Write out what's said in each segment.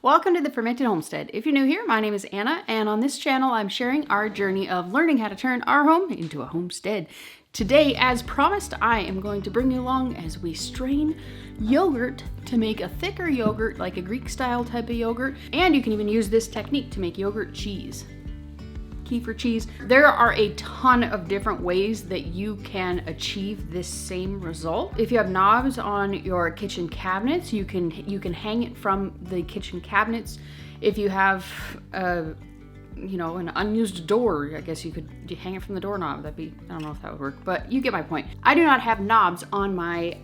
Welcome to the Fermented Homestead. If you're new here, my name is Anna, and on this channel I'm sharing our journey of learning how to turn our home into a homestead. Today, as promised, I am going to bring you along as we strain yogurt to make a thicker yogurt, like a Greek style type of yogurt, and you can even use this technique to make yogurt cheese. Kefir cheese. There are a ton of different ways that you can achieve this same result. If you have knobs on your kitchen cabinets, you can hang it from the kitchen cabinets. If you have an unused door, I guess you could hang it from the doorknob. I don't know if that would work, but you get my point. I do not have knobs on my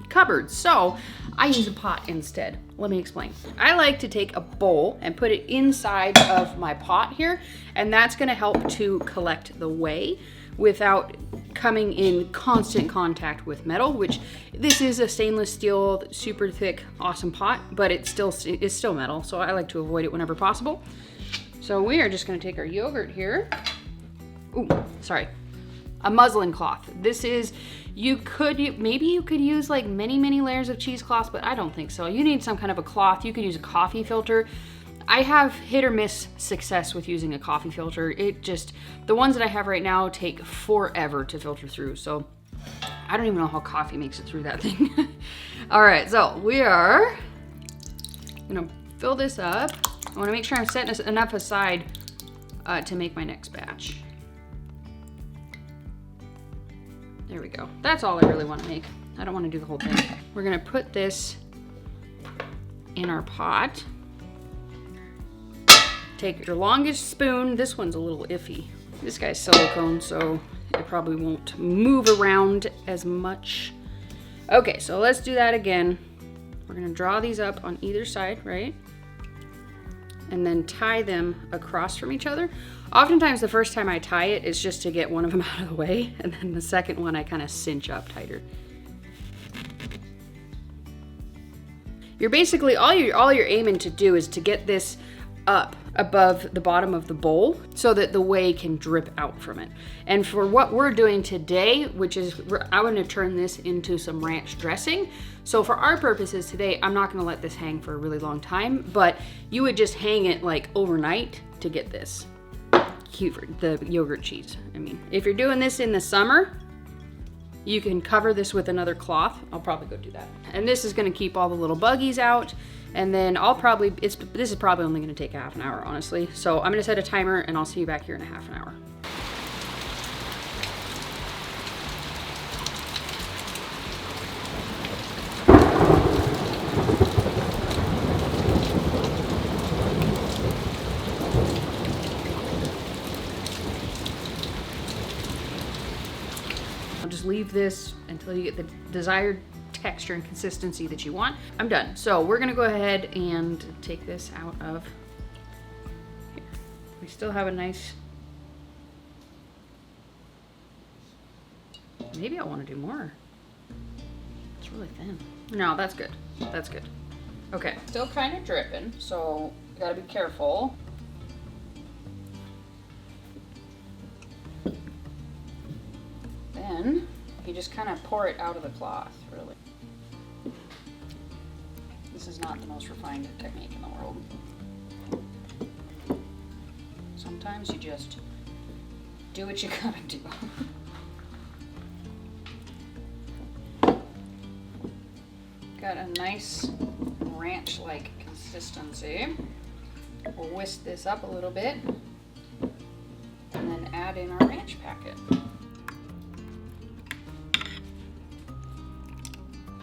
cupboards, so I use a pot instead. Let me explain. I like to take a bowl and put it inside of my pot here, and that's gonna help to collect the whey without coming in constant contact with metal, which this is a stainless steel, super thick, awesome pot, but it's still metal, so I like to avoid it whenever possible. So we are just gonna take our yogurt here. A muslin cloth. This is, maybe you could use like many layers of cheesecloth, but I don't think so. You need some kind of a cloth. You could use a coffee filter. I have hit or miss success with using a coffee filter. The ones that I have right now take forever to filter through. So I don't even know how coffee makes it through that thing. All right, so we are gonna fill this up. I wanna make sure I'm setting enough aside to make my next batch. There we go. That's all I really wanna make. I don't wanna do the whole thing. We're gonna put this in our pot. Take your longest spoon. This one's a little iffy. This guy's silicone, so it probably won't move around as much. Okay, so let's do that again. We're gonna draw these up on either side, right? And then tie them across from each other. Oftentimes the first time I tie it is just to get one of them out of the way, and then the second one I kind of cinch up tighter. You're basically, all you're aiming to do is to get this up above the bottom of the bowl so that the whey can drip out from it. And for what we're doing today, which is I want to turn this into some ranch dressing. So for our purposes today, I'm not going to let this hang for a really long time, but you would just hang it like overnight to get this the yogurt cheese. I mean, if you're doing this in the summer, you can cover this with another cloth. I'll probably go do that. And this is going to keep all the little buggies out. And then this is probably only gonna take half an hour, honestly. So I'm gonna set a timer and I'll see you back here in a half an hour. I'll just leave this until you get the desired texture and consistency that you want. I'm done. So we're gonna go ahead and take this out of here. We still have a nice, maybe I want to do more. It's really thin. No, that's good. That's good. Okay, still kind of dripping, so you gotta be careful. Then you just kind of pour it out of the cloth, really. This is not the most refined technique in the world. Sometimes you just do what you gotta do. Got a nice ranch-like consistency. We'll whisk this up a little bit and then add in our ranch packet.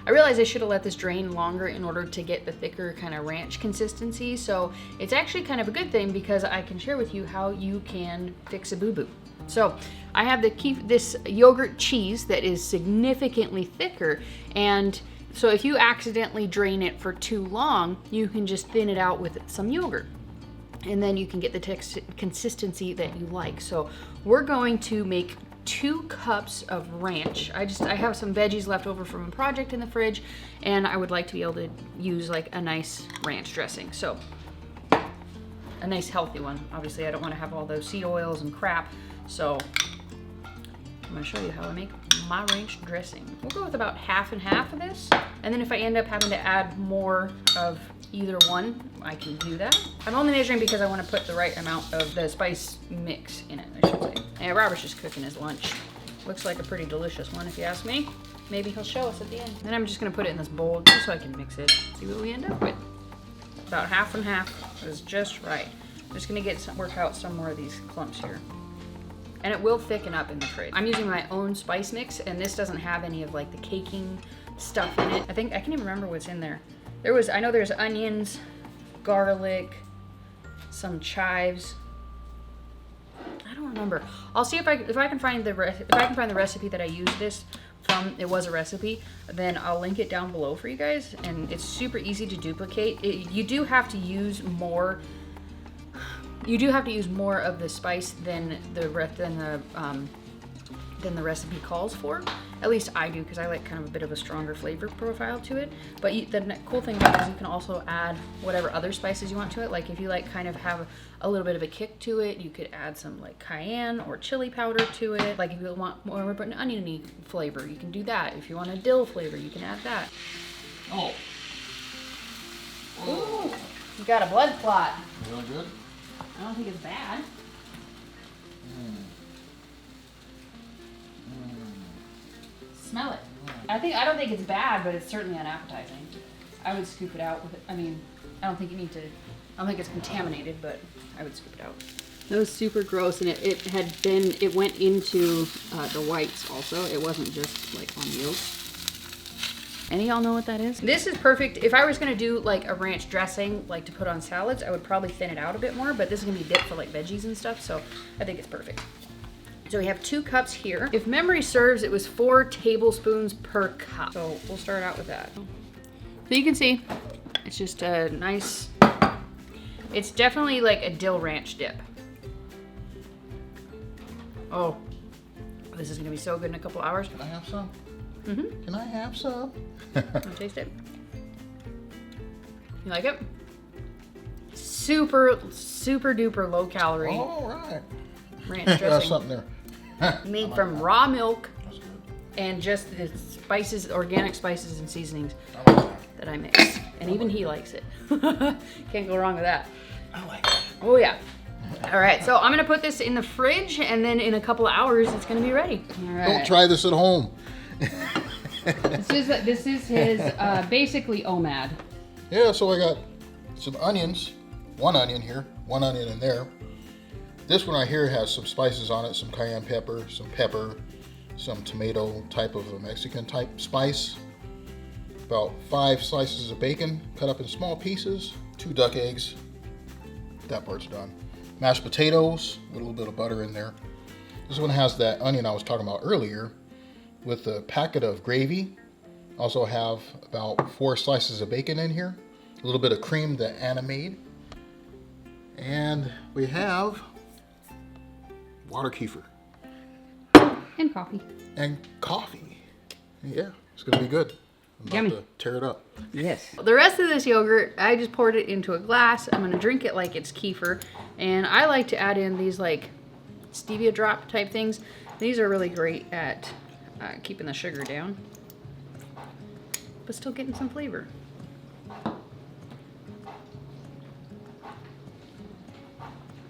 I realized I should have let this drain longer in order to get the thicker kind of ranch consistency, so it's actually kind of a good thing because I can share with you how you can fix a boo-boo. So I have this yogurt cheese that is significantly thicker, and so if you accidentally drain it for too long, you can just thin it out with some yogurt, and then you can get the consistency that you like. So we're going to make 2 cups of ranch. I have some veggies left over from a project in the fridge, and I would like to be able to use like a nice ranch dressing. So a nice healthy one. Obviously I don't want to have all those seed oils and crap. So I'm gonna show you how I make my ranch dressing. We'll go with about half and half of this. And then if I end up having to add more of either one, I can do that. I'm only measuring because I want to put the right amount of the spice mix in it, I should say. Yeah, Robert's just cooking his lunch. Looks like a pretty delicious one if you ask me. Maybe he'll show us at the end. Then I'm just gonna put it in this bowl just so I can mix it. See what we end up with. About half and half is just right. I'm just gonna work out some more of these clumps here. And it will thicken up in the fridge. I'm using my own spice mix, and this doesn't have any of like the caking stuff in it. I can't even remember what's in there. I know there's onions, garlic, some chives. I don't remember. I'll see if I can find the recipe that I used this from. It was a recipe. Then I'll link it down below for you guys, and it's super easy to duplicate. You do have to use more. You do have to use more of the spice than the recipe calls for. At least I do, because I like kind of a bit of a stronger flavor profile to it. But the cool thing about it is you can also add whatever other spices you want to it. Like if you like kind of have a little bit of a kick to it, you could add some like cayenne or chili powder to it. Like if you want more of an oniony flavor, you can do that. If you want a dill flavor, you can add that. Oh. Ooh, you got a blood clot. Really good? I don't think it's bad. Smell it. I don't think it's bad, but it's certainly unappetizing. I would scoop it out with it. I mean, I don't think it's contaminated, but I would scoop it out. That was super gross, and it went into the whites also. It wasn't just like on the yolk. Any of y'all know what that is? This is perfect. If I was gonna do like a ranch dressing, like to put on salads, I would probably thin it out a bit more, but this is gonna be dipped for like veggies and stuff, so I think it's perfect. So we have 2 cups here. If memory serves, it was 4 tablespoons per cup. So we'll start out with that. So you can see, it's just a nice, it's definitely like a dill ranch dip. Oh, this is gonna be so good in a couple hours. Can I have some? Mm-hmm. Can I have some? I'll taste it. You like it? Super, super duper low calorie. All right. Ranch dressing. That's something there. Made from raw milk and just the spices, organic spices and seasonings that I mix. And even he likes it. Can't go wrong with that. I like it. Oh yeah. All right, so I'm gonna put this in the fridge, and then in a couple of hours, it's gonna be ready. All right. Don't try this at home. This is his basically OMAD. Yeah, so I got some onions. 1 onion here, 1 onion in there. This one right here has some spices on it, some cayenne pepper, some tomato type of a Mexican type spice. About 5 slices of bacon cut up in small pieces, 2 duck eggs. That part's done. Mashed potatoes, with a little bit of butter in there. This one has that onion I was talking about earlier with a packet of gravy. Also have about 4 slices of bacon in here. A little bit of cream that Anna made. And we have water kefir. And coffee. And coffee. Yeah, it's gonna be good. I'm about Yummy. to tear it up. Yes. The rest of this yogurt, I just poured it into a glass. I'm gonna drink it like it's kefir. And I like to add in these like stevia drop type things. These are really great at keeping the sugar down, but still getting some flavor.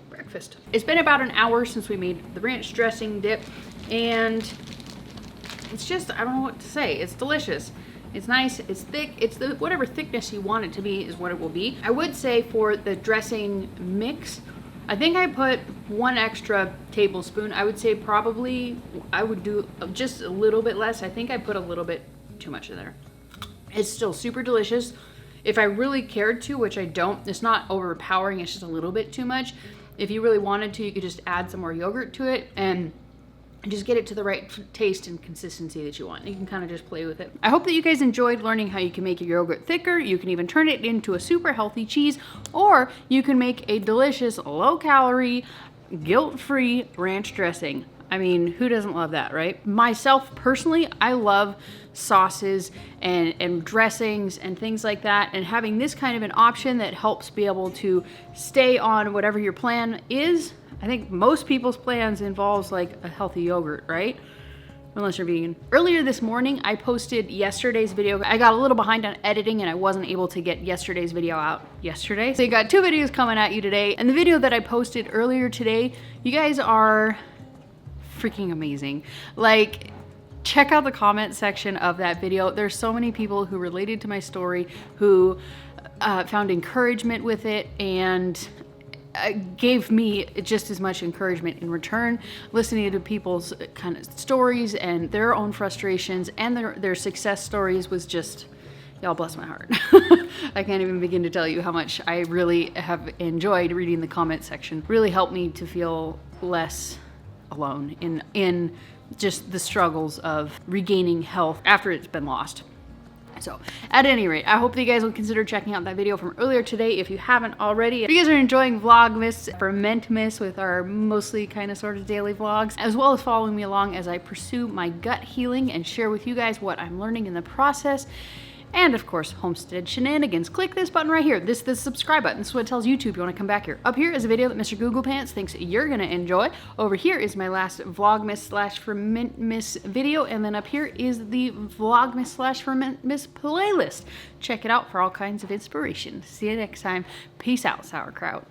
Breakfast. It's been about an hour since we made the ranch dressing dip, and it's just, I don't know what to say. It's delicious. It's nice, it's thick, it's whatever thickness you want it to be is what it will be. I would say for the dressing mix, I think I put 1 extra tablespoon. I would say probably I would do just a little bit less. I think I put a little bit too much in there. It's still super delicious. If I really cared to, which I don't, it's not overpowering, it's just a little bit too much. If you really wanted to, you could just add some more yogurt to it and just get it to the right taste and consistency that you want. You can kind of just play with it. I hope that you guys enjoyed learning how you can make your yogurt thicker. You can even turn it into a super healthy cheese, or you can make a delicious, low-calorie, guilt-free ranch dressing. I mean, who doesn't love that, right? Myself, personally, I love sauces and dressings and things like that, and having this kind of an option that helps be able to stay on whatever your plan is. I think most people's plans involves like a healthy yogurt, right? unless you're vegan. Earlier this morning, I posted yesterday's video. I got a little behind on editing and I wasn't able to get yesterday's video out yesterday. So you got 2 videos coming at you today. And the video that I posted earlier today, you guys are freaking amazing. Like, check out the comment section of that video. There's so many people who related to my story, who found encouragement with it, and gave me just as much encouragement in return. Listening to people's kind of stories and their own frustrations and their success stories was just, y'all bless my heart. I can't even begin to tell you how much I really have enjoyed reading the comment section. Really helped me to feel less alone in just the struggles of regaining health after it's been lost. So at any rate, I hope that you guys will consider checking out that video from earlier today if you haven't already. If you guys are enjoying Vlogmas, Fermentmas with our mostly kind of sort of daily vlogs, as well as following me along as I pursue my gut healing and share with you guys what I'm learning in the process, and of course, homestead shenanigans, click this button right here. This is the subscribe button. This is what tells YouTube you want to come back here. Up here is a video that Mr. Google Pants thinks you're going to enjoy. Over here is my last Vlogmas / Fermentmas video. And then up here is the Vlogmas / Fermentmas playlist. Check it out for all kinds of inspiration. See you next time. Peace out, sauerkraut.